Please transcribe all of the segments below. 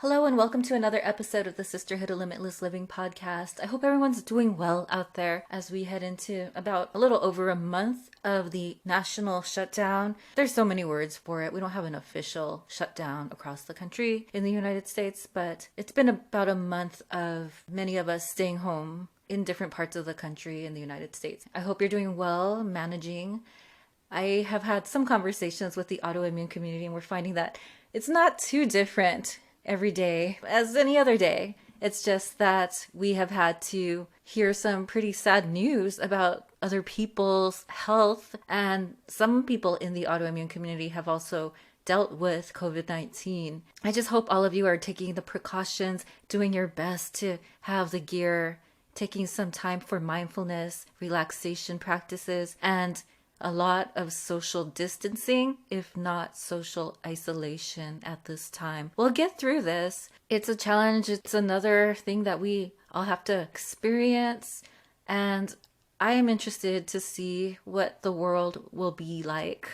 Hello and welcome to another episode of the Sisterhood of Limitless Living podcast. I hope everyone's doing well out there as we head into about a little over a month of the national shutdown. There's so many words for it. We don't have an official shutdown across the country in the United States, but it's been about a month of many of us staying home in different parts of the country in the United States. I hope you're doing well managing. I have had some conversations with the autoimmune community and we're finding that it's not too different every day as any other day. It's just that we have had to hear some pretty sad news about other people's health, and some people in the autoimmune community have also dealt with COVID-19. I just hope all of you are taking the precautions, doing your best to have the gear, taking some time for mindfulness, relaxation practices, and a lot of social distancing, if not social isolation at this time. We'll get through this. It's a challenge. It's another thing that we all have to experience. And I am interested to see what the world will be like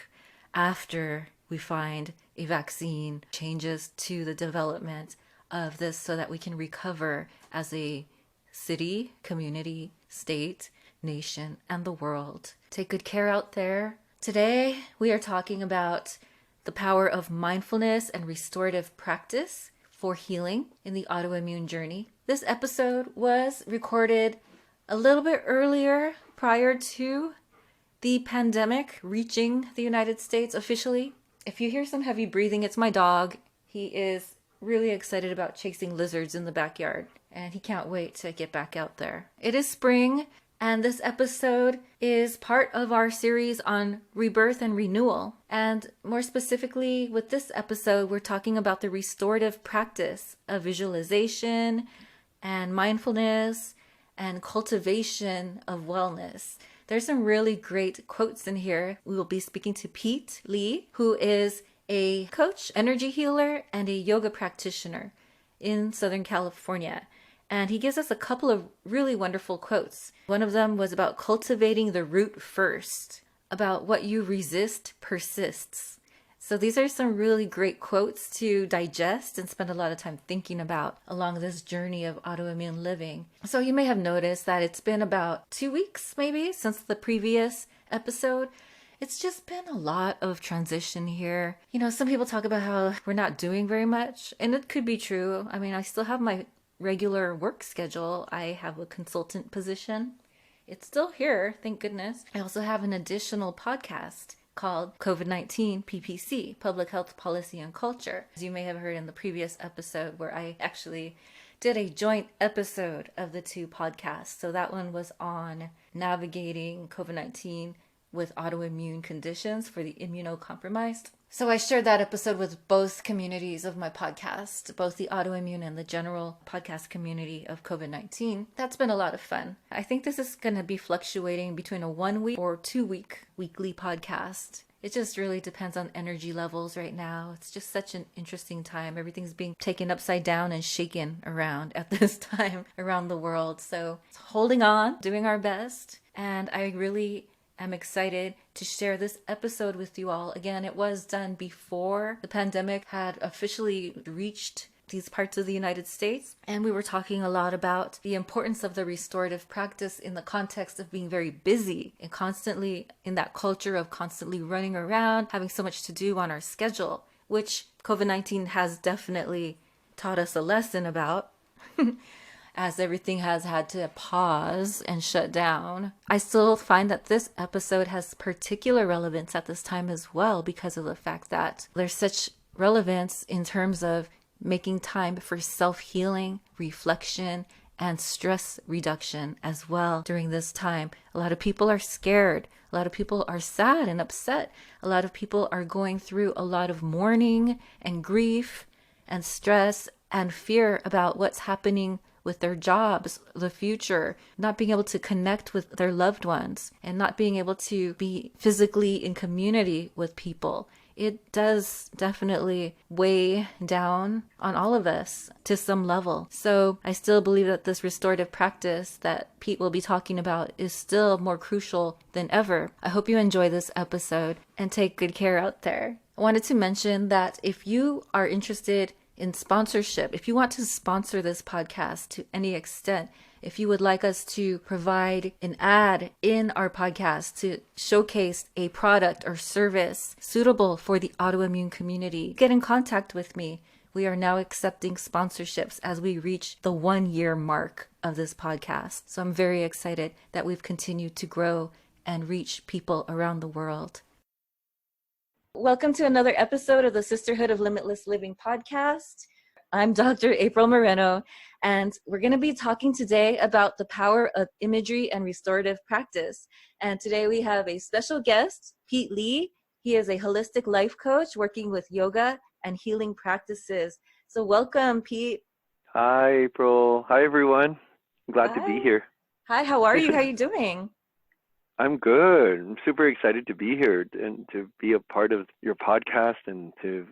after we find a vaccine, changes to the development of this so that we can recover as a city, community, state, nation, and the world. Take good care out there. Today, we are talking about the power of mindfulness and restorative practice for healing in the autoimmune journey. This episode was recorded a little bit earlier prior to the pandemic reaching the United States officially. If you hear some heavy breathing, it's my dog. He is really excited about chasing lizards in the backyard, and he can't wait to get back out there. It is spring. And this episode is part of our series on rebirth and renewal. And more specifically, with this episode, we're talking about the restorative practice of visualization and mindfulness and cultivation of wellness. There's some really great quotes in here. We will be speaking to Pete Lee, who is a coach, energy healer, and a yoga practitioner in Southern California. And he gives us a couple of really wonderful quotes. One of them was about cultivating the root first, about what you resist persists. So these are some really great quotes to digest and spend a lot of time thinking about along this journey of autoimmune living. So you may have noticed that it's been about 2 weeks maybe since the previous episode. It's just been a lot of transition here. You know, some people talk about how we're not doing very much, and it could be true. I mean, I still have my regular work schedule. I have a consultant position. It's still here, thank goodness. I also have an additional podcast called COVID-19 PPC, Public Health Policy and Culture. As you may have heard in the previous episode where I actually did a joint episode of the two podcasts. So that one was on navigating COVID-19 with autoimmune conditions for the immunocompromised. So I shared that episode with both communities of my podcast, both the autoimmune and the general podcast community of COVID-19. That's been a lot of fun. I think this is going to be fluctuating between a 1 week or 2 week weekly podcast. It just really depends on energy levels right now. It's just such an interesting time. Everything's being taken upside down and shaken around at this time around the world. So holding on, doing our best. And I really I'm excited to share this episode with you all. Again, it was done before the pandemic had officially reached these parts of the United States. And we were talking a lot about the importance of the restorative practice in the context of being very busy and constantly in that culture of constantly running around, having so much to do on our schedule, which COVID-19 has definitely taught us a lesson about. As everything has had to pause and shut down. I still find that this episode has particular relevance at this time as well because of the fact that there's such relevance in terms of making time for self-healing, reflection, and stress reduction as well during this time. A lot of people are scared. A lot of people are sad and upset. A lot of people are going through a lot of mourning and grief and stress and fear about what's happening with their jobs, the future, not being able to connect with their loved ones, and not being able to be physically in community with people. It does definitely weigh down on all of us to some level. So I still believe that this restorative practice that Pete will be talking about is still more crucial than ever. I hope you enjoy this episode and take good care out there. I wanted to mention that if you are interested in sponsorship. If you want to sponsor this podcast to any extent, if you would like us to provide an ad in our podcast to showcase a product or service suitable for the autoimmune community, get in contact with me. We are now accepting sponsorships as we reach the 1 year mark of this podcast. So I'm very excited that we've continued to grow and reach people around the world. Welcome to another episode of the Sisterhood of Limitless Living podcast. I'm Dr. April Moreno, and we're going to be talking today about the power of imagery and restorative practice. And today we have a special guest, Pete Lee. He is a holistic life coach working with yoga and healing practices. So welcome, Pete. Hi, April. Hi, everyone. I'm glad to be here. Hi, how are you? How are you doing? I'm good. I'm super excited to be here and to be a part of your podcast and to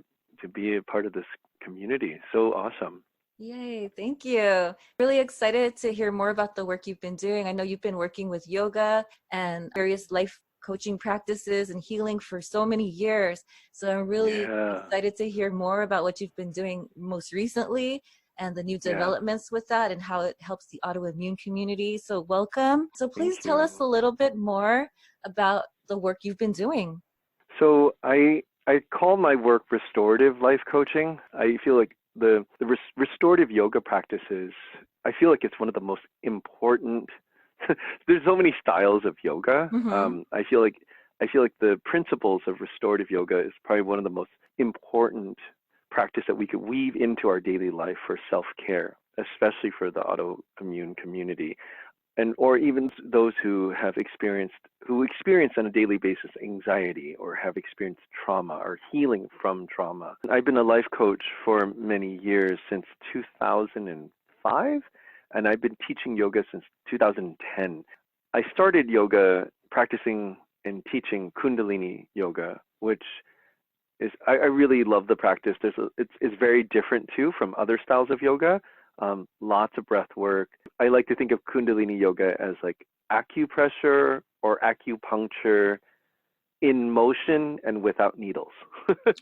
be a part of this community. So awesome. Yay, thank you. Really excited to hear more about the work you've been doing. I know you've been working with yoga and various life coaching practices and healing for so many years. So I'm really excited to hear more about what you've been doing most recently and the new developments with that and how it helps the autoimmune community. So welcome. So please tell us a little bit more about the work you've been doing. So I call my work restorative life coaching. I feel like the restorative yoga practices, I feel like it's one of the most important. There's so many styles of yoga. Mm-hmm. I feel like the principles of restorative yoga is probably one of the most important practice that we could weave into our daily life for self-care, especially for the autoimmune community, and or even those who experience on a daily basis anxiety or have experienced trauma or healing from trauma. I've been a life coach for many years, since 2005. And I've been teaching yoga since 2010. I started yoga practicing and teaching Kundalini yoga, which is, I really love the practice. It's very different too from other styles of yoga. Lots of breath work. I like to think of Kundalini yoga as like acupressure or acupuncture in motion and without needles.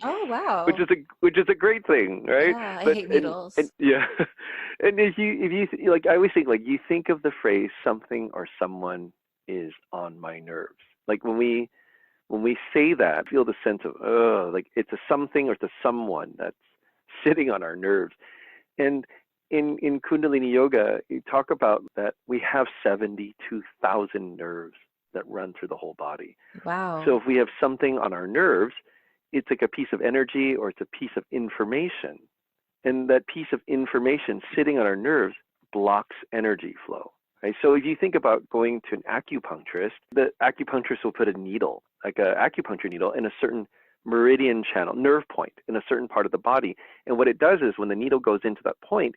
Oh, wow. which is a great thing, right? Yeah, I hate needles. And if you like, I always think, like, you think of the phrase something or someone is on my nerves. Like when we say that, I feel the sense of like it's a something or it's a someone that's sitting on our nerves. And in Kundalini yoga, you talk about that we have 72,000 nerves that run through the whole body. Wow. So if we have something on our nerves, it's like a piece of energy or it's a piece of information. And that piece of information sitting on our nerves blocks energy flow. Right? So if you think about going to an acupuncturist, the acupuncturist will put a needle, like an acupuncture needle, in a certain meridian channel, nerve point in a certain part of the body. And what it does is when the needle goes into that point,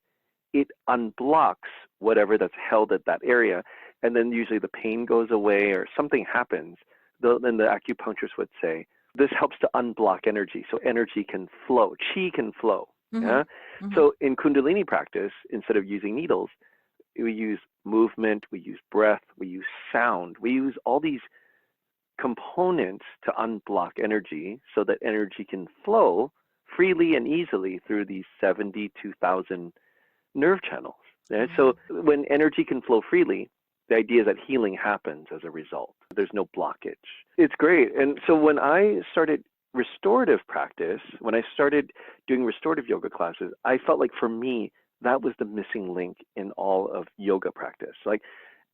it unblocks whatever that's held at that area. And then usually the pain goes away or something happens. Then the acupuncturist would say, this helps to unblock energy so energy can flow, chi can flow. Mm-hmm. Yeah? Mm-hmm. So in Kundalini practice, instead of using needles, we use movement, we use breath, we use sound. We use all these components to unblock energy so that energy can flow freely and easily through these 72,000 nerve channels. Yeah? Mm-hmm. So when energy can flow freely, the idea is that healing happens as a result. There's no blockage. It's great. And so when I started restorative practice, when I started doing restorative yoga classes, I felt like for me, that was the missing link in all of yoga practice. Like,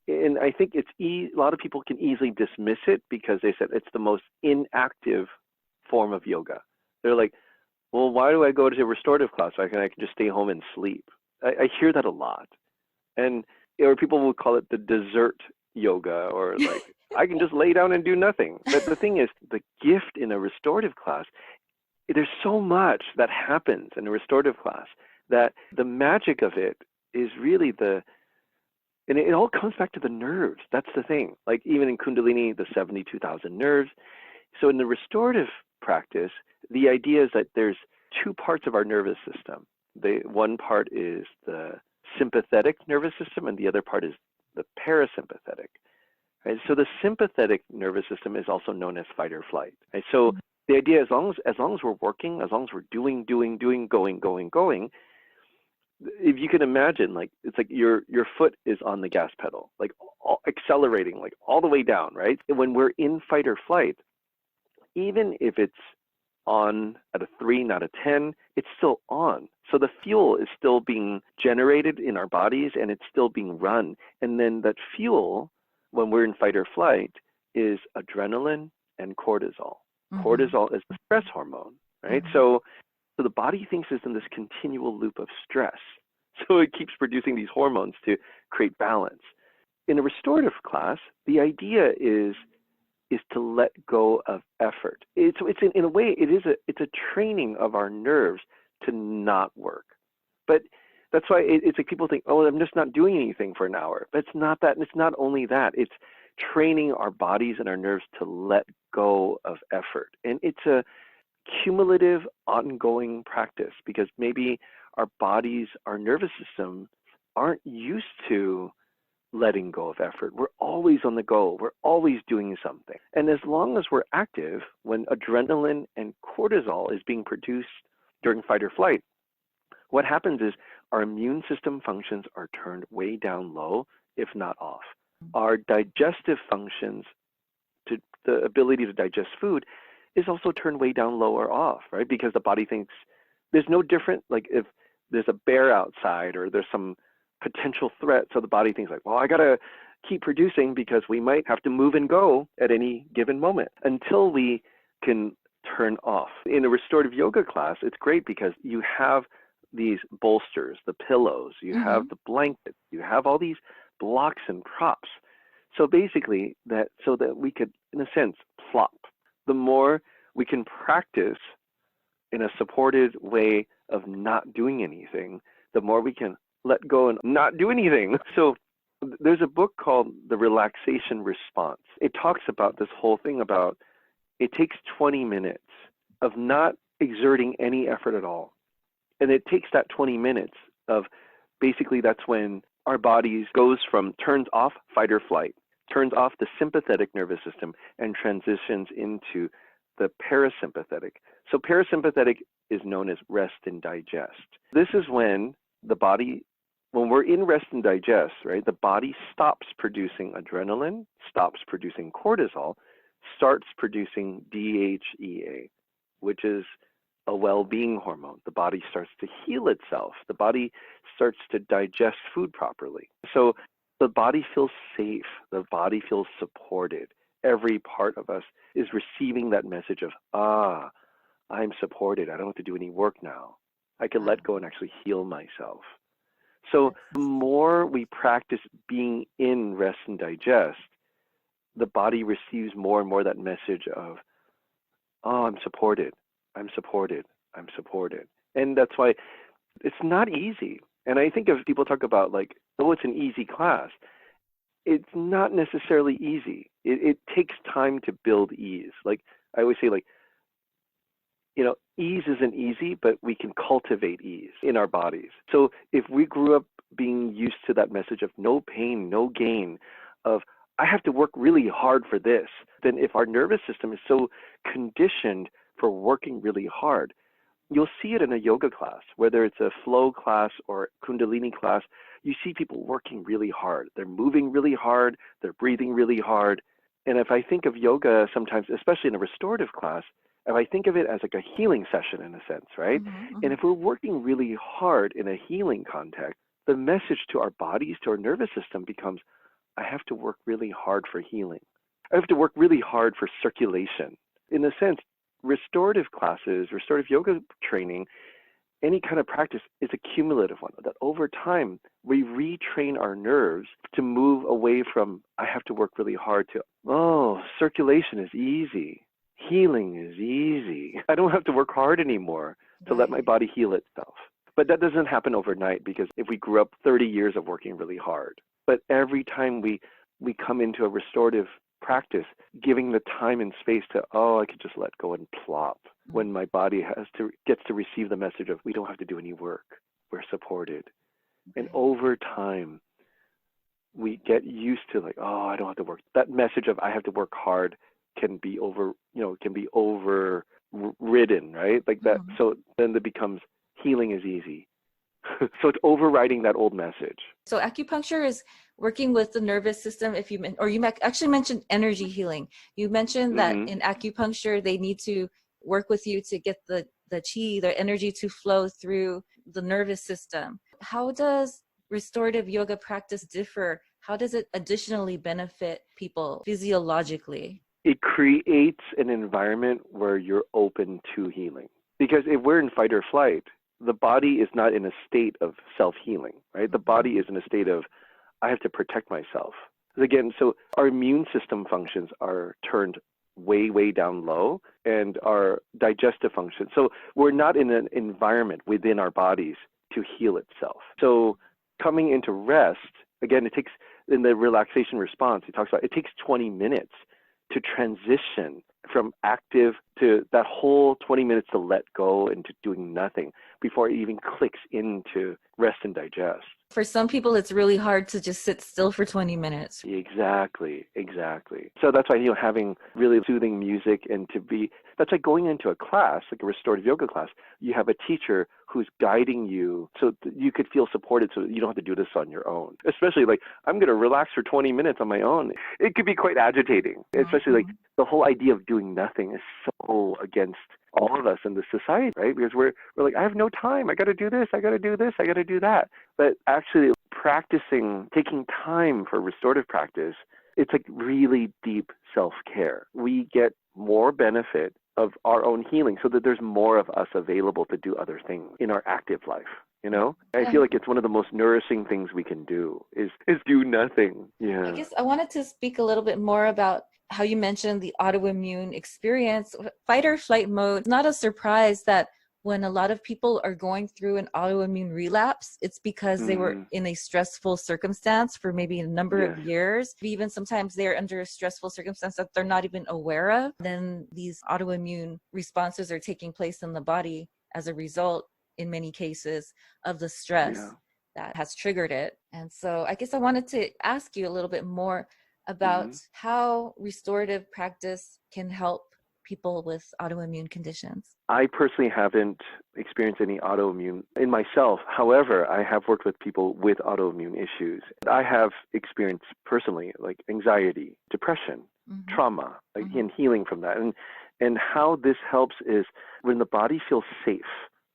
and I think it's a lot of people can easily dismiss it because they said it's the most inactive form of yoga. They're like, well, why do I go to a restorative class? I can just stay home and sleep. I hear that a lot. Or people will call it the desert yoga, or like, I can just lay down and do nothing. But the thing is, the gift in a restorative class, there's so much that happens in a restorative class that the magic of it is really and it all comes back to the nerves. That's the thing. Like even in Kundalini, the 72,000 nerves. So in the restorative practice, the idea is that there's two parts of our nervous system. One part is the sympathetic nervous system, and the other part is the parasympathetic. Right? So the sympathetic nervous system is also known as fight or flight. Right? So The idea, as long as we're working, as long as we're doing, going, if you can imagine, like it's like your foot is on the gas pedal, like accelerating, like all the way down, right? And when we're in fight or flight, even if it's on at a 3, not a 10, it's still on. So the fuel is still being generated in our bodies and it's still being run. And then that fuel, when we're in fight or flight, is adrenaline and cortisol. Mm-hmm. Cortisol is the stress hormone, right? Mm-hmm. So the body thinks it's in this continual loop of stress. So it keeps producing these hormones to create balance. In a restorative class, the idea is to let go of effort. It's in a way, it's a training of our nerves to not work. But that's why it's like people think, oh, I'm just not doing anything for an hour. But it's not that. And it's not only that. It's training our bodies and our nerves to let go of effort. And it's a cumulative, ongoing practice because maybe our bodies, our nervous system aren't used to letting go of effort. We're always on the go. We're always doing something. And as long as we're active, when adrenaline and cortisol is being produced during fight or flight, what happens is our immune system functions are turned way down low, if not off. Our digestive functions, to the ability to digest food, is also turned way down low or off, right? Because the body thinks there's no different, like if there's a bear outside or there's some potential threat, so the body thinks like, well, I gotta keep producing because we might have to move and go at any given moment until we can turn off. In a restorative yoga class, it's great because you have these bolsters, the pillows, you Mm-hmm. have the blankets, you have all these blocks and props. So basically so that we could, in a sense, plop. The more we can practice in a supported way of not doing anything, the more we can let go and not do anything. So there's a book called The Relaxation Response. It talks about this whole thing about it takes 20 minutes of not exerting any effort at all. And it takes that 20 minutes of basically that's when our bodies turns off fight or flight, turns off the sympathetic nervous system and transitions into the parasympathetic. So parasympathetic is known as rest and digest. This is when when we're in rest and digest, right, the body stops producing adrenaline, stops producing cortisol, starts producing DHEA, which is a well-being hormone. The body starts to heal itself. The body starts to digest food properly. So the body feels safe. The body feels supported. Every part of us is receiving that message of, I'm supported. I don't have to do any work now. I can let go and actually heal myself. So the more we practice being in rest and digest, the body receives more and more that message of, I'm supported. I'm supported. I'm supported. And that's why it's not easy. And I think if people talk about like, oh, it's an easy class, it's not necessarily easy. It takes time to build ease. Like I always say, like, ease isn't easy, but we can cultivate ease in our bodies. So if we grew up being used to that message of no pain, no gain, of I have to work really hard for this, then if our nervous system is so conditioned for working really hard, you'll see it in a yoga class, whether it's a flow class or Kundalini class, you see people working really hard. They're moving really hard, they're breathing really hard. And if I think of yoga sometimes, especially in a restorative class, if I think of it as like a healing session in a sense, right? Mm-hmm. And if we're working really hard in a healing context, the message to our bodies, to our nervous system becomes, I have to work really hard for healing. I have to work really hard for circulation. In a sense, restorative classes, restorative yoga training, any kind of practice is a cumulative one. That over time, we retrain our nerves to move away from, I have to work really hard to, circulation is easy. Healing is easy. I don't have to work hard anymore to let my body heal itself. But that doesn't happen overnight because if we grew up 30 years of working really hard, but every time we come into a restorative practice, giving the time and space to, I could just let go and plop when my body gets to receive the message of we don't have to do any work. We're supported. And over time, we get used to like, I don't have to work. That message of I have to work hard can be over ridden, right? Like that. Mhm. So then it becomes healing is easy. So it's overriding that old message. So acupuncture is working with the nervous system. If you actually mentioned energy healing. You mentioned that Hmm. in acupuncture they need to work with you to get the chi, the energy to flow through the nervous system. How does restorative yoga practice differ? How does it additionally benefit people physiologically? It creates an environment where you're open to healing. Because if we're in fight or flight, the body is not in a state of self-healing, right? The body is in a state of, I have to protect myself. Again, so our immune system functions are turned way, way down low, and our digestive function. So we're not in an environment within our bodies to heal itself. So coming into rest, again, it takes, in the relaxation response, he talks about, it takes 20 minutes to transition from active to that whole 20 minutes to let go and to doing nothing before it even clicks into rest and digest. For some people, it's really hard to just sit still for 20 minutes. Exactly. So that's why, having really soothing music and that's like going into a class, like a restorative yoga class. You have a teacher who's guiding you so that you could feel supported so that you don't have to do this on your own. Especially like, I'm going to relax for 20 minutes on my own. It could be quite agitating, especially like the whole idea of doing nothing is so against all of us in the society, right? Because we're like, I have no time. I got to do this. I got to do this. I got to do that. But actually practicing, taking time for restorative practice, it's like really deep self-care. We get more benefit of our own healing so that there's more of us available to do other things in our active life. I feel like it's one of the most nourishing things we can do is do nothing. I Yeah. guess I wanted to speak a little bit more about how you mentioned the autoimmune experience. Fight or flight mode, it's not a surprise that when a lot of people are going through an autoimmune relapse, it's because they were in a stressful circumstance for maybe a number of Yes. years. Even sometimes they're under a stressful circumstance that they're not even aware of. Then these autoimmune responses are taking place in the body as a result, in many cases, of the stress Yeah. that has triggered it. And so I guess I wanted to ask you a little bit more about Mhm. how restorative practice can help people with autoimmune conditions. I personally haven't experienced any autoimmune in myself. However, I have worked with people with autoimmune issues. I have experienced personally like anxiety, depression, trauma, like and healing from that. And how this helps is when the body feels safe,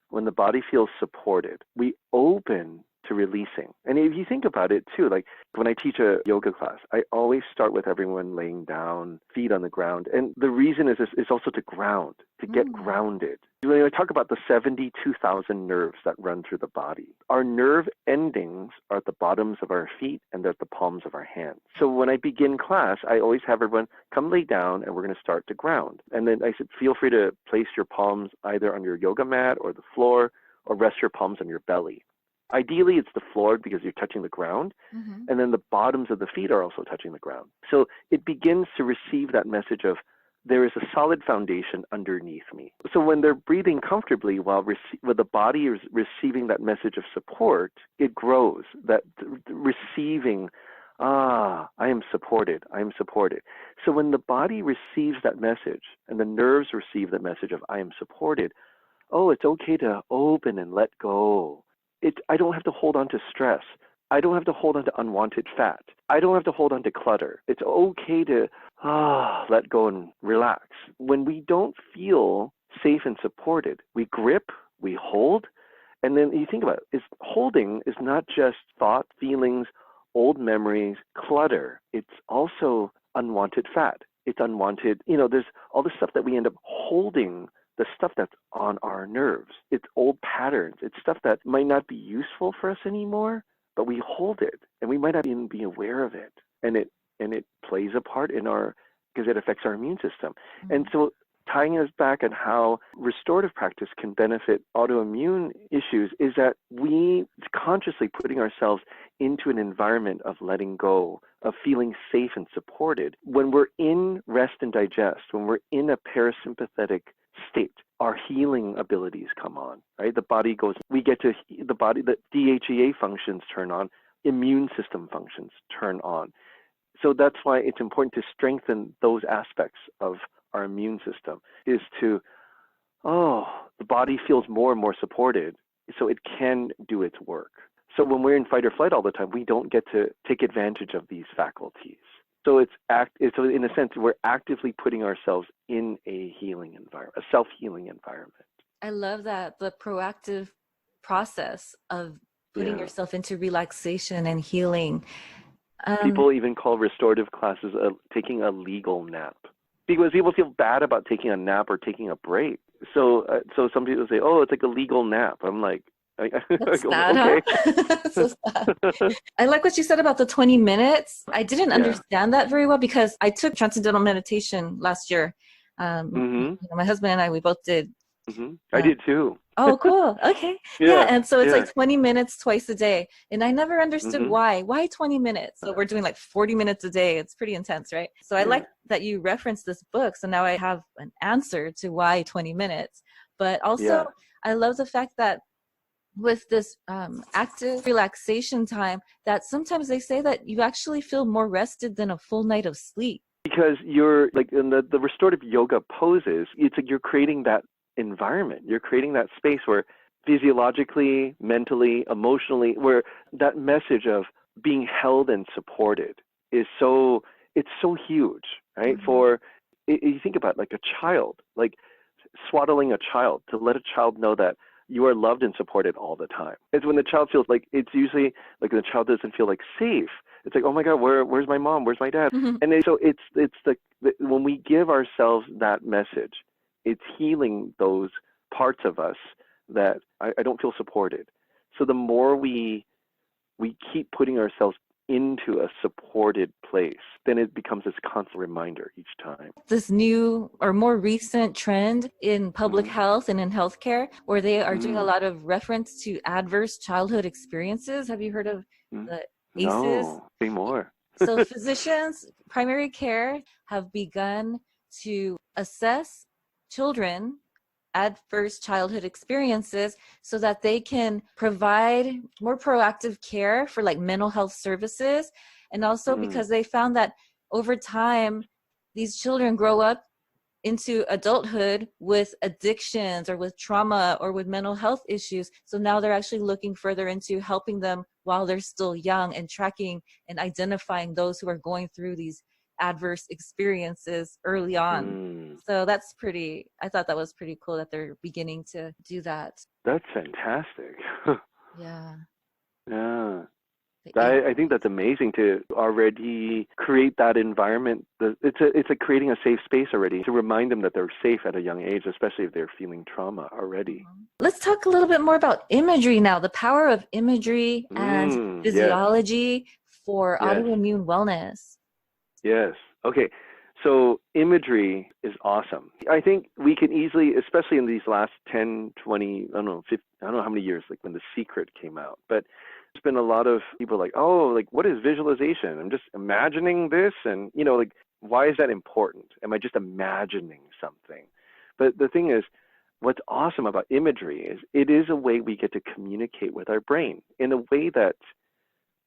when the body feels supported, we open to releasing. And if you think about it too, like when I teach a yoga class, I always start with everyone laying down, feet on the ground. And the reason is also to ground, to get grounded. When I talk about the 72,000 nerves that run through the body, our nerve endings are at the bottoms of our feet and they're at the palms of our hands. So when I begin class, I always have everyone come lay down and we're going to start to ground. And then I said, feel free to place your palms either on your yoga mat or the floor or rest your palms on your belly. Ideally, it's the floor because you're touching the ground, and then the bottoms of the feet are also touching the ground. So it begins to receive that message of there is a solid foundation underneath me. So when they're breathing comfortably while the body is receiving that message of support, it grows, that receiving, I am supported, I am supported. So when the body receives that message and the nerves receive the message of I am supported, it's okay to open and let go. I don't have to hold on to stress. I don't have to hold on to unwanted fat. I don't have to hold on to clutter. It's okay to let go and relax. When we don't feel safe and supported, we grip, we hold, and then you think about it, holding is not just thought, feelings, old memories, clutter. It's also unwanted fat. It's unwanted, there's all the stuff that we end up holding, the stuff that's on our nerves. It's old patterns. It's stuff that might not be useful for us anymore, but we hold it and we might not even be aware of it. And it plays a part because it affects our immune system. And so tying us back on how restorative practice can benefit autoimmune issues is that we consciously putting ourselves into an environment of letting go, of feeling safe and supported. When we're in rest and digest, when we're in a parasympathetic state, our healing abilities come on, right? The body goes, the DHEA functions turn on, immune system functions turn on. So that's why it's important to strengthen those aspects of our immune system, is to oh, the body feels more and more supported, so it can do its work. So when we're in fight or flight all the time, we don't get to take advantage of these faculties. So so in a sense, we're actively putting ourselves in a healing environment, a self-healing environment. I love that, the proactive process of putting Yeah. yourself into relaxation and healing. People even call restorative classes taking a legal nap because people feel bad about taking a nap or taking a break. So some people say, "Oh, it's like a legal nap." I'm like, I That's go, sad, huh? okay. So sad. I like what you said about the 20 minutes. I didn't Yeah. understand that very well because I took transcendental meditation last year. Mhm. My husband and I, we both did. Mhm. I uh, did too. Oh, cool. Okay. Yeah. Yeah. And so it's Yeah. like 20 minutes twice a day. And I never understood Mhm. why. Why 20 minutes? So we're doing like 40 minutes a day. It's pretty intense, right? So I Yeah. like that you referenced this book. So now I have an answer to why 20 minutes. But also, Yeah. I love the fact that with this active relaxation time, that sometimes they say that you actually feel more rested than a full night of sleep. Because you're like in the restorative yoga poses, it's like you're creating that environment. You're creating that space where physiologically, mentally, emotionally, where that message of being held and supported is so, it's so huge, right? Mhm. For you think about like a child, like swaddling a child, to let a child know that you are loved and supported all the time. It's when the child feels like, it's usually like the child doesn't feel like safe. It's like, oh my God, where's my mom? Where's my dad? And so it's when we give ourselves that message, it's healing those parts of us that I don't feel supported. So the more we keep putting ourselves into a supported place, then it becomes this constant reminder each time. This new or more recent trend in public Mm-hmm. health and in healthcare where they are doing a Mm-hmm. lot of reference to adverse childhood experiences. Have you heard of the ACEs? No, say more. So physicians, primary care have begun to assess children adverse childhood experiences so that they can provide more proactive care for like mental health services. And also Mm, because they found that over time, these children grow up into adulthood with addictions or with trauma or with mental health issues. So now they're actually looking further into helping them while they're still young and tracking and identifying those who are going through these adverse experiences early on. mm. So I thought that was pretty cool that they're beginning to do that. That's fantastic. Yeah. Yeah. The I think that's amazing to already create that environment. It's like creating a safe space already to remind them that they're safe at a young age, especially if they're feeling trauma already. Let's talk a little bit more about imagery now, the power of imagery and Yes. physiology for Yes. autoimmune wellness. Yes. Okay. So imagery is awesome. I think we can easily, especially in these last 10, 20, I don't know, 50, I don't know how many years, like when The Secret came out, but there's been a lot of people like, oh, like what is visualization? I'm just imagining this. And, like, why is that important? Am I just imagining something? But the thing is, what's awesome about imagery is it is a way we get to communicate with our brain in a way that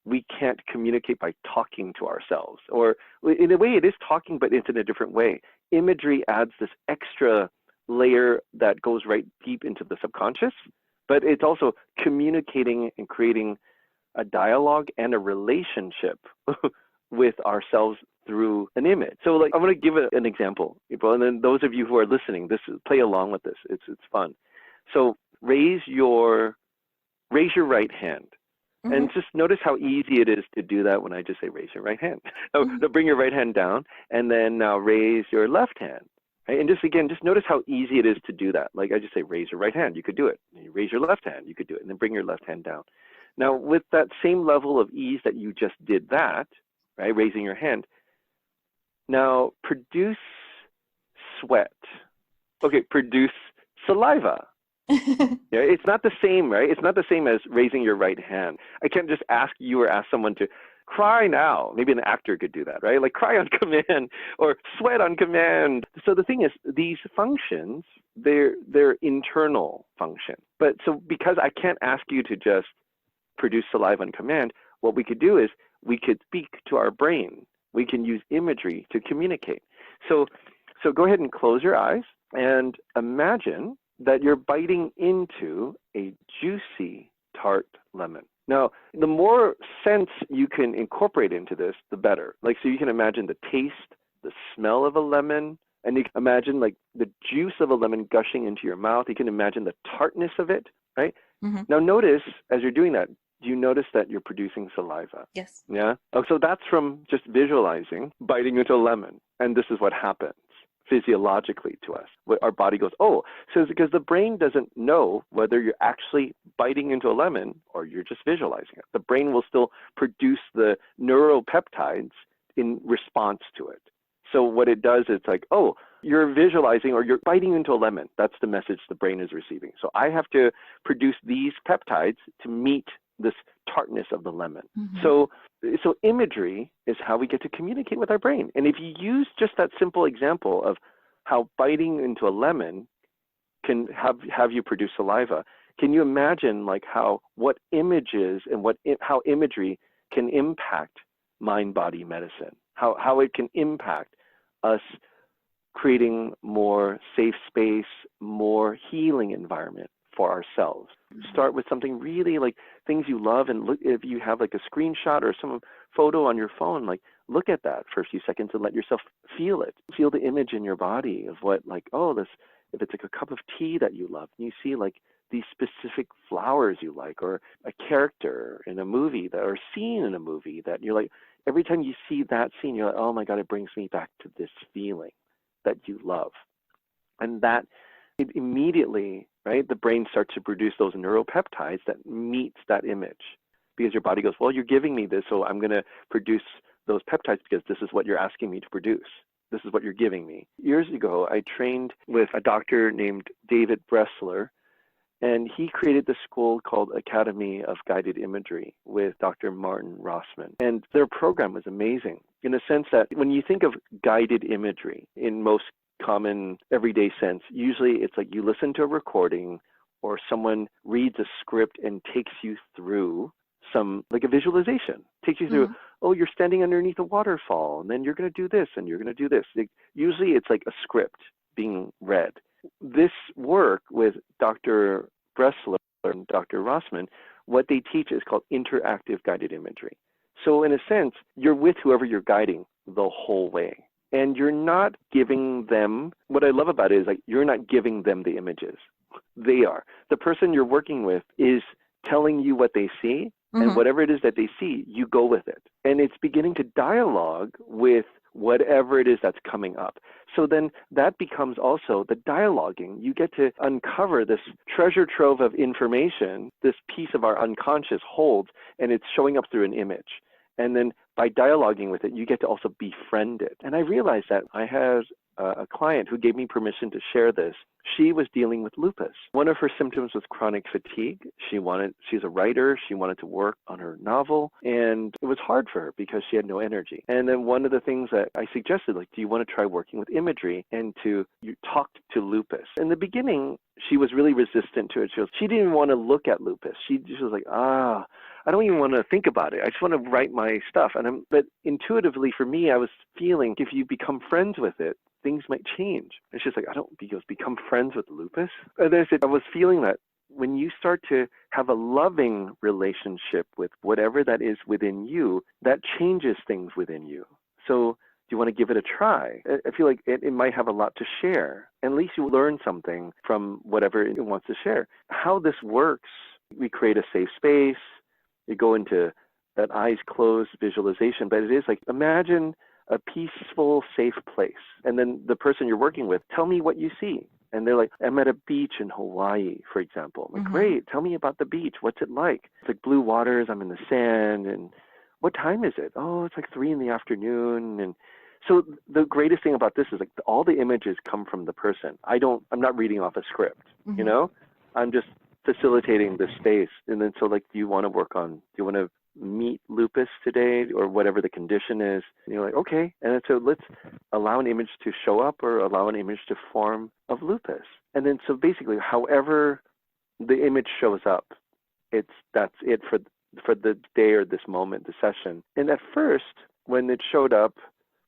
we can't communicate by talking to ourselves. Or in a way, it is talking, but it's in a different way. Imagery adds this extra layer that goes right deep into the subconscious, but it's also communicating and creating a dialogue and a relationship with ourselves through an image. So, like, I'm going to give an example, people, and then those of you who are listening, play along with this. It's fun. So, raise your right hand. Mm-hmm. And just notice how easy it is to do that when I just say raise your right hand. So Mm-hmm. bring your right hand down, and then now raise your left hand. Right? And just notice how easy it is to do that. Like I just say raise your right hand, you could do it. You raise your left hand, you could do it, and then bring your left hand down. Now with that same level of ease that you just did that, right, raising your hand, now produce sweat. Okay, produce saliva. Yeah, it's not the same, right? It's not the same as raising your right hand. I can't just ask you or ask someone to cry now. Maybe an actor could do that, right? Like cry on command or sweat on command. So the thing is, these functions, they're internal function. But so because I can't ask you to just produce saliva on command, what we could do is we could speak to our brain. We can use imagery to communicate. So go ahead and close your eyes and imagine that you're biting into a juicy, tart lemon. Now, the more sense you can incorporate into this, the better. Like, so you can imagine the taste, the smell of a lemon, and you can imagine like the juice of a lemon gushing into your mouth. You can imagine the tartness of it, right? Mm-hmm. Now, notice as you're doing that, do you notice that you're producing saliva? Yes. Yeah. Oh, so that's from just visualizing biting into a lemon. And this is what happens physiologically to us. Our body goes, oh, so it's because the brain doesn't know whether you're actually biting into a lemon or you're just visualizing it. The brain will still produce the neuropeptides in response to it. So what it does, it's like, oh, you're visualizing or you're biting into a lemon. That's the message the brain is receiving. So I have to produce these peptides to meet this tartness of the lemon. Mm-hmm. So imagery is how we get to communicate with our brain. And if you use just that simple example of how biting into a lemon can have you produce saliva, can you imagine like what images and how imagery can impact mind-body medicine? How it can impact us creating more safe space, more healing environment for ourselves. Start with something really like things you love, and look, if you have like a screenshot or some photo on your phone, like look at that for a few seconds and let yourself feel it. Feel the image in your body of what, like, oh, this, if it's like a cup of tea that you love, and you see like these specific flowers you like, or a character in a movie or scene in a movie that you're like, every time you see that scene, you're like, oh my God, it brings me back to this feeling that you love. And that it immediately, right, the brain starts to produce those neuropeptides that meets that image, because your body goes, well, you're giving me this, so I'm going to produce those peptides because this is what you're asking me to produce. This is what you're giving me. Years ago, I trained with a doctor named David Bressler, and he created this school called Academy of Guided Imagery with Dr. Martin Rossman. And their program was amazing in the sense that when you think of guided imagery in most common everyday sense, usually it's like you listen to a recording or someone reads a script and takes you through some, like a visualization, takes you through, oh, you're standing underneath a waterfall and then you're going to do this and you're going to do this. Usually it's like a script being read. This work with Dr. Bressler and Dr. Rossman, what they teach is called interactive guided imagery. So in a sense, you're with whoever you're guiding the whole way. And you're not giving them, what I love about it is like, you're not giving them the images. They are. The person you're working with is telling you what they see, and whatever it is that they see, you go with it. And it's beginning to dialogue with whatever it is that's coming up. So then that becomes also the dialoguing. You get to uncover this treasure trove of information, this piece of our unconscious holds, and it's showing up through an image. And then by dialoguing with it, you get to also befriend it. And I realized that I had a client who gave me permission to share this. She was dealing with lupus. One of her symptoms was chronic fatigue. She's a writer. She wanted to work on her novel, and it was hard for her because she had no energy. And then one of the things that I suggested, like, do you want to try working with imagery and you talked to lupus? In the beginning, she was really resistant to it. She didn't even want to look at lupus. She just was like, I don't even want to think about it. I just want to write my stuff. But intuitively for me, I was feeling if you become friends with it, things might change. And she's like, become friends with lupus? And I said, I was feeling that when you start to have a loving relationship with whatever that is within you, that changes things within you. So do you want to give it a try? I feel like it might have a lot to share. At least you learn something from whatever it wants to share. How this works, we create a safe space. You go into that eyes closed visualization, but it is like, imagine a peaceful, safe place. And then the person you're working with, tell me what you see. And they're like, I'm at a beach in Hawaii, for example. I'm like, great, tell me about the beach. What's it like? It's like blue waters, I'm in the sand. And what time is it? Oh, it's like 3 p.m. And so the greatest thing about this is like all the images come from the person. I'm not reading off a script, you know? I'm just facilitating the space. And then so like, do you want to meet lupus today or whatever the condition is? And you're like, okay. And then so let's allow an image to show up or allow an image to form of lupus. And then so basically however the image shows up, that's it for the day or this moment, the session. And at first, when it showed up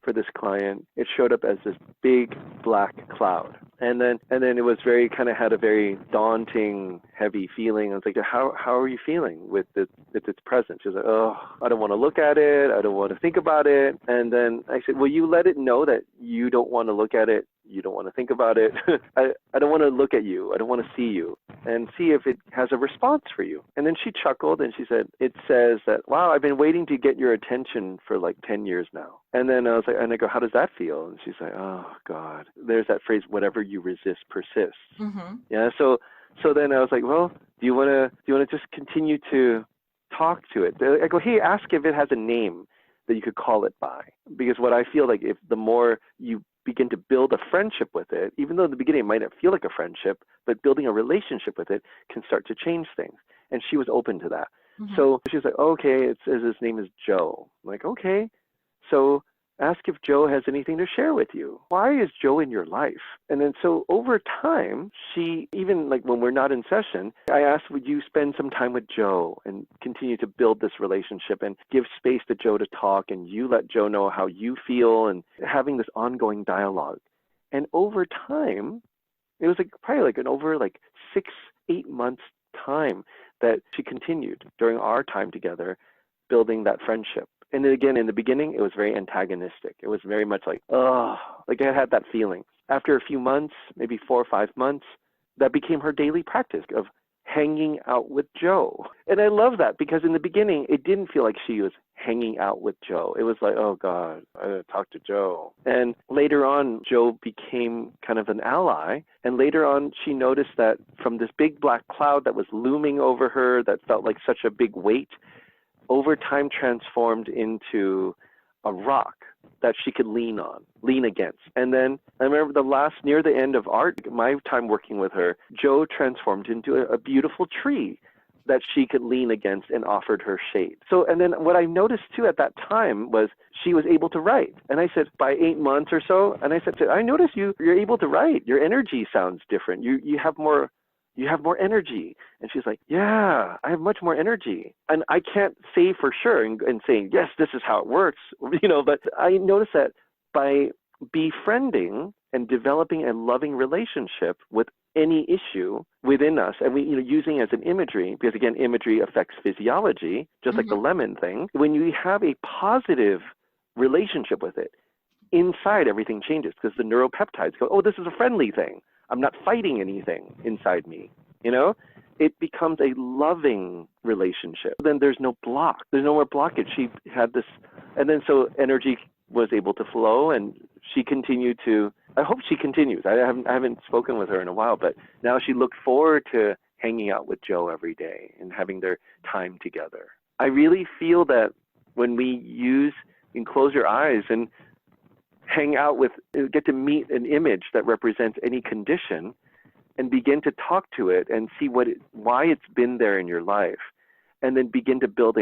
for this client, it showed up as this big black cloud. And then it was very kind of had a very daunting, heavy feeling. I was like, how are you feeling with its presence? She was like, oh, I don't want to look at it. I don't want to think about it. And then I said, well, you let it know that you don't want to look at it. You don't want to think about it. I don't want to look at you. I don't want to see you, and see if it has a response for you. And then she chuckled and she said, it says that, wow, I've been waiting to get your attention for like 10 years now. And then I was like, and I go, how does that feel? And she's like, oh God, there's that phrase, whatever you resist persists. Mm-hmm. Yeah. So then I was like, well, do you want to just continue to talk to it? I go, hey, ask if it has a name that you could call it by. Because what I feel like, if the more you begin to build a friendship with it, even though in the beginning it might not feel like a friendship, but building a relationship with it can start to change things. And she was open to that. Mm-hmm. So she was like, okay, it says his name is Joe. I'm like, okay. So ask if Joe has anything to share with you. Why is Joe in your life? And then so over time, she, even like when we're not in session, I asked, would you spend some time with Joe and continue to build this relationship and give space to Joe to talk, and you let Joe know how you feel, and having this ongoing dialogue. And over time, it was like probably like an over like 6-8 months time that she continued during our time together, building that friendship. And then again, in the beginning, it was very antagonistic. It was very much like, oh, like I had that feeling. After a few months, maybe 4 or 5 months, that became her daily practice of hanging out with Joe. And I love that, because in the beginning, it didn't feel like she was hanging out with Joe. It was like, oh God, I gotta talk to Joe. And later on, Joe became kind of an ally. And later on, she noticed that from this big black cloud that was looming over her, that felt like such a big weight, over time transformed into a rock that she could lean against. And then I remember near the end of my time working with her, Joe transformed into a beautiful tree that she could lean against and offered her shade. So, and then what I noticed too at that time was she was able to write. And I said, by 8 months or so, and I said, I notice you're able to write. Your energy sounds different. You have more energy. And she's like, yeah, I have much more energy. And I can't say for sure and saying, yes, this is how it works, but I noticed that by befriending and developing a loving relationship with any issue within us, and we, using as an imagery, because again, imagery affects physiology, just like the lemon thing. When you have a positive relationship with it, inside everything changes, because the neuropeptides go, oh, this is a friendly thing. I'm not fighting anything inside me, It becomes a loving relationship. Then there's no block. There's no more blockage. She had this, and then so energy was able to flow, and she continued to, I hope she continues. I haven't spoken with her in a while, but now she looked forward to hanging out with Joe every day and having their time together. I really feel that when we use and close your eyes and hang out with, get to meet an image that represents any condition and begin to talk to it and see why it's been there in your life, and then begin to build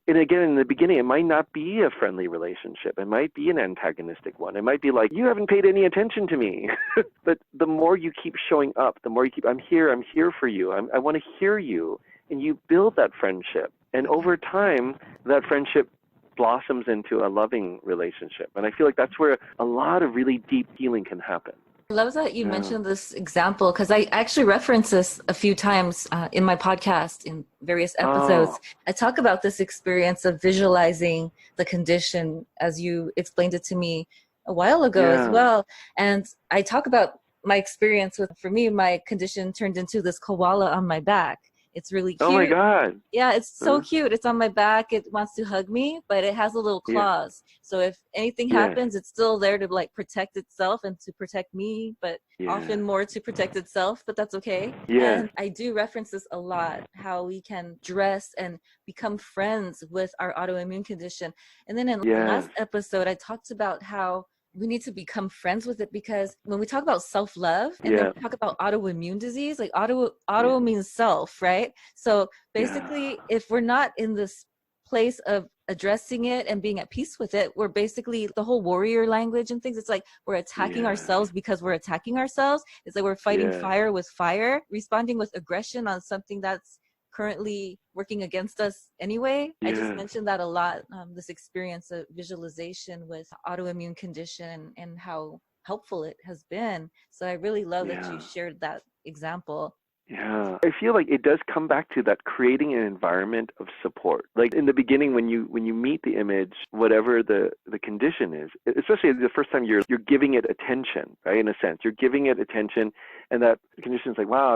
and again, in the beginning, it might not be a friendly relationship. It might be an antagonistic one. It might be like, you haven't paid any attention to me. But the more you keep showing up, the more you keep, I'm here for you. I want to hear you. And you build that friendship. And over time, that friendship blossoms into a loving relationship. And I feel like that's where a lot of really deep healing can happen. I love that you mentioned this example, because I actually reference this a few times in my podcast in various episodes. Oh. I talk about this experience of visualizing the condition as you explained it to me a while ago as well. And I talk about my experience for me, my condition turned into this koala on my back. It's really cute. Oh my God. Yeah, it's so cute. It's on my back. It wants to hug me, but it has a little claws. So if anything happens, it's still there to like protect itself and to protect me, but often more to protect itself, but that's okay. Yeah. And I do reference this a lot, how we can dress and become friends with our autoimmune condition. And then in the last episode, I talked about how we need to become friends with it, because when we talk about self-love and then we talk about autoimmune disease, like auto means self, right? So basically, if we're not in this place of addressing it and being at peace with it, we're basically the whole warrior language and things. It's like we're attacking ourselves because we're attacking ourselves. It's like we're fighting fire with fire, responding with aggression on something that's currently working against us anyway. I just Yes. mentioned that a lot, this experience of visualization with autoimmune condition and how helpful it has been. So I really love that you Yeah. shared that example. Yeah. I feel like it does come back to that creating an environment of support. Like in the beginning when you meet the image, whatever the condition is, especially the first time you're giving it attention, right? In a sense, you're giving it attention, and that condition is like, wow,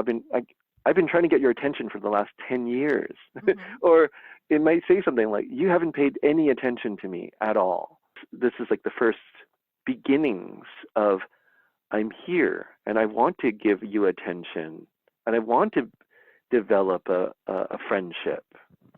I've been trying to get your attention for the last 10 years. Mm-hmm. Or it might say something like, you haven't paid any attention to me at all. This is like the first beginnings of, I'm here and I want to give you attention and I want to develop a friendship,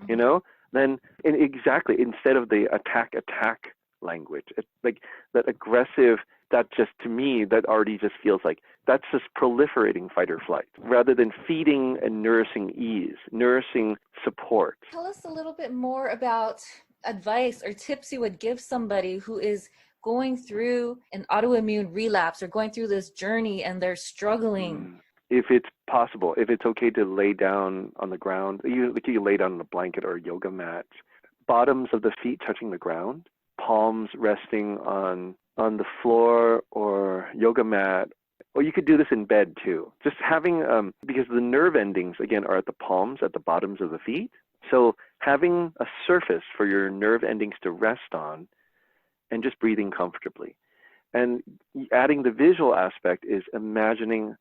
you Mm-hmm. know? Then, and exactly, instead of the attack language, it's like that aggressive, that just, to me, that already just feels like that's just proliferating fight or flight rather than feeding and nourishing ease, nourishing support. Tell us a little bit more about advice or tips you would give somebody who is going through an autoimmune relapse or going through this journey and they're struggling. If it's possible, if it's okay to lay down on the ground, you lay down on a blanket or a yoga mat, bottoms of the feet touching the ground, palms resting on the floor or yoga mat. Or you could do this in bed too. Just having, because the nerve endings, again, are at the palms, at the bottoms of the feet. So having a surface for your nerve endings to rest on and just breathing comfortably. And adding the visual aspect is imagining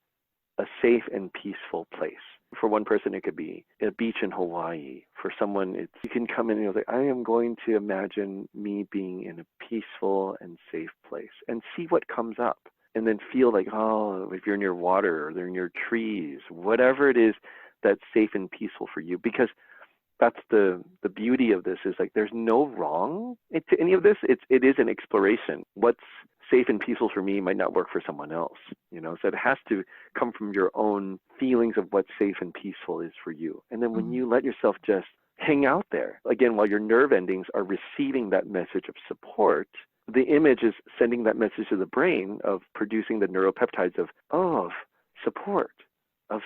a safe and peaceful place. For one person, it could be a beach in Hawaii. For someone, you can come in and you're like, I am going to imagine me being in a peaceful and safe place and see what comes up. And then feel like, oh, if you're near water or they're near trees, whatever it is that's safe and peaceful for you. Because that's the beauty of this is like there's no wrong to any of this. It is an exploration. What's safe and peaceful for me might not work for someone else, so it has to come from your own feelings of what safe and peaceful is for you. And then when you let yourself just hang out there, again, while your nerve endings are receiving that message of support, the image is sending that message to the brain of producing the neuropeptides of support, of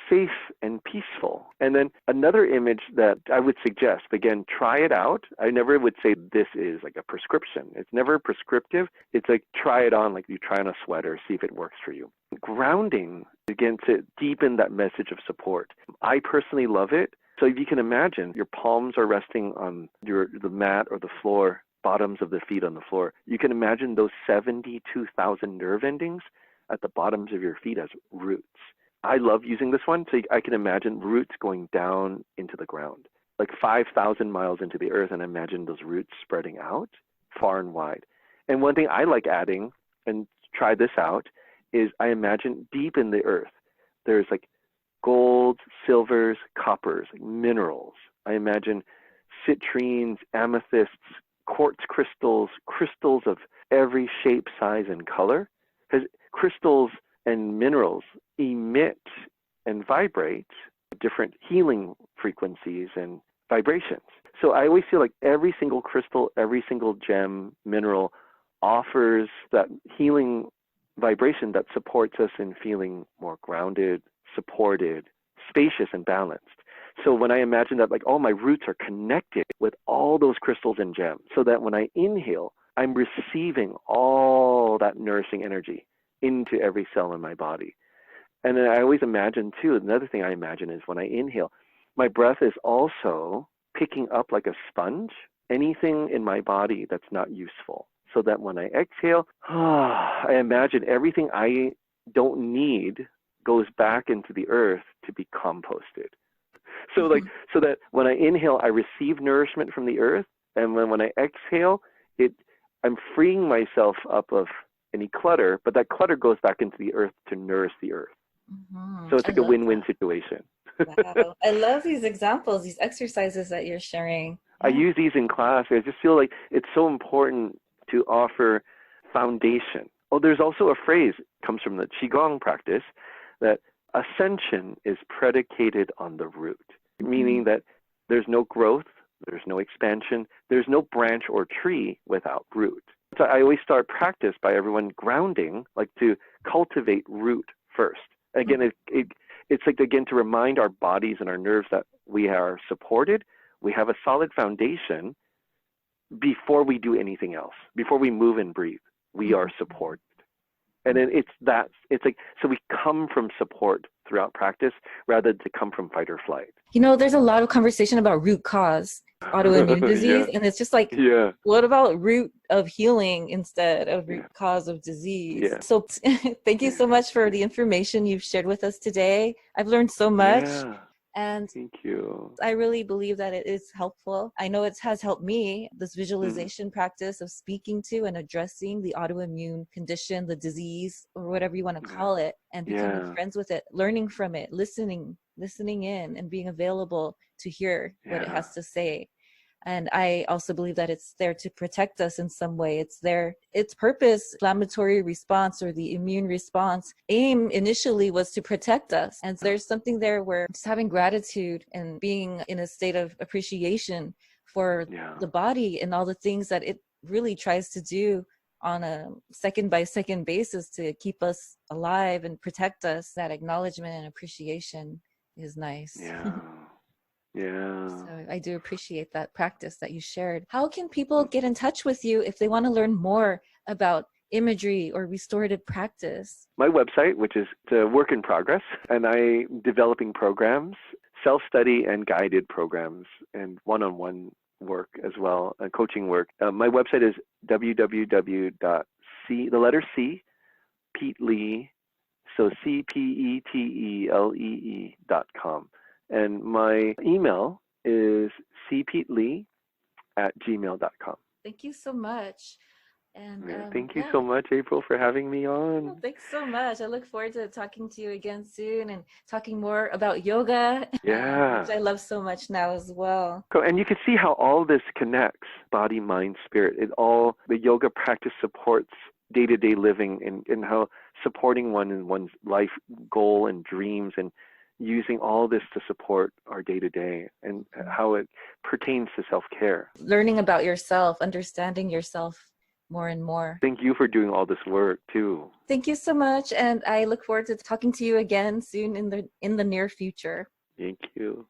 safe and peaceful. And then another image that I would suggest, again, try it out. I never would say this is like a prescription. It's never prescriptive. It's like try it on, like you try on a sweater, see if it works for you. Grounding, again, to deepen that message of support. I personally love it. So if you can imagine, your palms are resting on the mat or the floor, bottoms of the feet on the floor. You can imagine those 72,000 nerve endings at the bottoms of your feet as roots. I love using this one, so I can imagine roots going down into the ground, like 5,000 miles into the earth, and imagine those roots spreading out far and wide. And one thing I like adding, and try this out, is I imagine deep in the earth, there's like golds, silvers, coppers, like minerals. I imagine citrines, amethysts, quartz crystals, crystals of every shape, size, and color. Because crystals and minerals emit and vibrate different healing frequencies and vibrations. So I always feel like every single crystal, every single gem, mineral offers that healing vibration that supports us in feeling more grounded, supported, spacious, and balanced. So when I imagine that, like, all my roots are connected with all those crystals and gems, so that when I inhale, I'm receiving all that nourishing energy into every cell in my body. And then I always imagine too, another thing I imagine is when I inhale, my breath is also picking up like a sponge anything in my body that's not useful. So that when I exhale, I imagine everything I don't need goes back into the earth to be composted. So so that when I inhale, I receive nourishment from the earth, and when I exhale, I'm freeing myself up of any clutter, but that clutter goes back into the earth to nourish the earth. So it's like a win-win situation. Wow. I love these examples, these exercises that you're sharing. I use these in class. I just feel like it's so important to offer foundation. Oh, there's also a phrase, comes from the Qigong practice, that ascension is predicated on the root, meaning that there's no growth, there's no expansion, there's no branch or tree without root. So I always start practice by everyone grounding, like to cultivate root first. Again, it's like, again, to remind our bodies and our nerves that we are supported, we have a solid foundation before we do anything else, before we move and breathe. We are supported. And then it's like, so we come from support throughout practice rather than to come from fight or flight. There's a lot of conversation about root cause autoimmune disease, and it's just like, what about root of healing instead of root cause of disease? So thank you so much for the information you've shared with us today. I've learned so much. And thank you. I really believe that it is helpful. I know it has helped me, this visualization practice of speaking to and addressing the autoimmune condition, the disease, or whatever you want to call it, and becoming friends with it, learning from it, listening in, and being available to hear what it has to say. And I also believe that it's there to protect us in some way. Its purpose, inflammatory response or the immune response, aim initially was to protect us. And there's something there where just having gratitude and being in a state of appreciation for the body and all the things that it really tries to do on a second by second basis to keep us alive and protect us. That acknowledgement and appreciation is nice. So I do appreciate that practice that you shared. How can people get in touch with you if they want to learn more about imagery or restorative practice? My website, which is a work in progress, and I'm developing programs, self-study and guided programs, and one-on-one work as well, coaching work. My website is Pete Lee, so CPETELEE.com. And my email is cpetelee@gmail.com. Thank you so much. And thank you so much, April, for having me on. Oh, thanks so much. I look forward to talking to you again soon and talking more about yoga, which I love so much now as well. And you can see how all this connects, body, mind, spirit. The yoga practice supports day-to-day living and how supporting one in one's life goal and dreams, and using all this to support our day-to-day, and how it pertains to self-care. Learning about yourself, understanding yourself more and more. Thank you for doing all this work too. Thank you so much, and I look forward to talking to you again soon in the near future. Thank you.